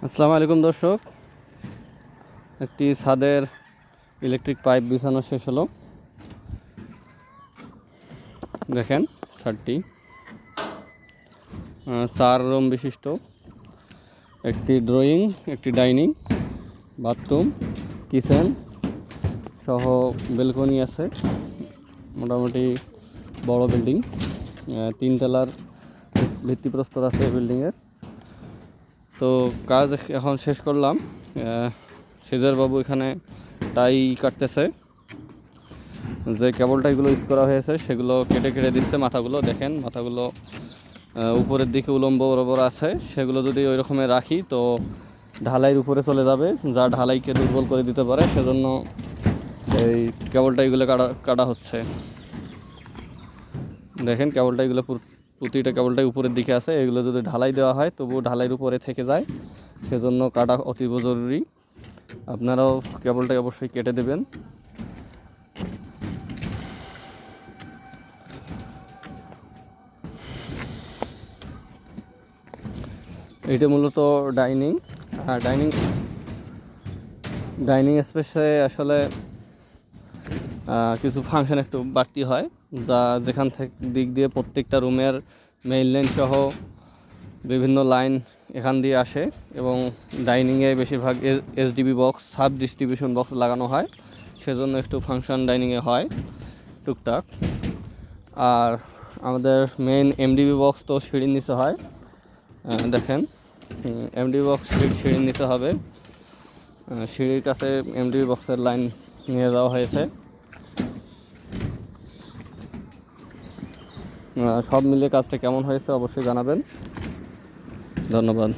আসসালামু আলাইকুম দর্শক, একটি ছাদের ইলেকট্রিক পাইপ বিছানো শেষ হলো। দেখেন ছাদটি 4 রুম বিশিষ্ট, একটি ড্রয়িং, একটি ডাইনিং, বাথরুম, কিচেন সহ বেলকনি আছে। মোটামুটি বড় বিল্ডিং, 3 তলার ভিত্তিপ্রস্তর আছে এই বিল্ডিংয়ের। তো কাজ এখন শেষ করলাম। সেজার বাবু এখানে টাই কাটতেছে, যে কেবল টাইগুলো ইউজ করা হয়েছে সেগুলো কেটে কেটে দিচ্ছে। মাথাগুলো দেখেন, মাথাগুলো উপরের দিকে উলম্ব বরাবর আছে। সেগুলো যদি ওই রকমের রাখি তো ঢালাইয়ের উপরে চলে যাবে, যা ঢালাইকে দুর্বল করে দিতে পারে। সেজন্য এই কেবল টাইগুলো কাটা হচ্ছে। দেখেন কেবল টাইগুলো প্রতিটা কেবল টাই উপরের দিকে আছে। এগুলো যদি ঢালাই দেওয়া হয় তবুও ঢালাইয়ের উপরে থেকে যায়, সেজন্য কাটা অতীব জরুরি। আপনারাও কেবলটাই অবশ্যই কেটে দেবেন। এইটা মূলত ডাইনিং। ডাইনিং স্পেসে আসলে কিছু ফাংশন একটু বাড়তি হয়, যা যেখান থেকে দিক দিয়ে প্রত্যেকটা রুমের মেইন লাইন সহ বিভিন্ন লাইন এখান দিয়ে আসে। এবং ডাইনিংয়ে বেশিরভাগ SDB box, sub distribution box লাগানো হয়, সেজন্য একটু ফাংশন ডাইনিংয়ে হয় টুকটাক। আর আমাদের মেইন এমডিবি বক্স তো সিঁড়ির নিচে হয়। দেখেন এমডিবি বক্স সিঁড়ির নিচে হবে। সিঁড়ির কাছে এমডিবি বক্সের লাইন নিয়ে যাওয়া হয়েছে। সব মিলিয়ে কাজটা কেমন হয়েছে অবশ্যই জানাবেন। ধন্যবাদ।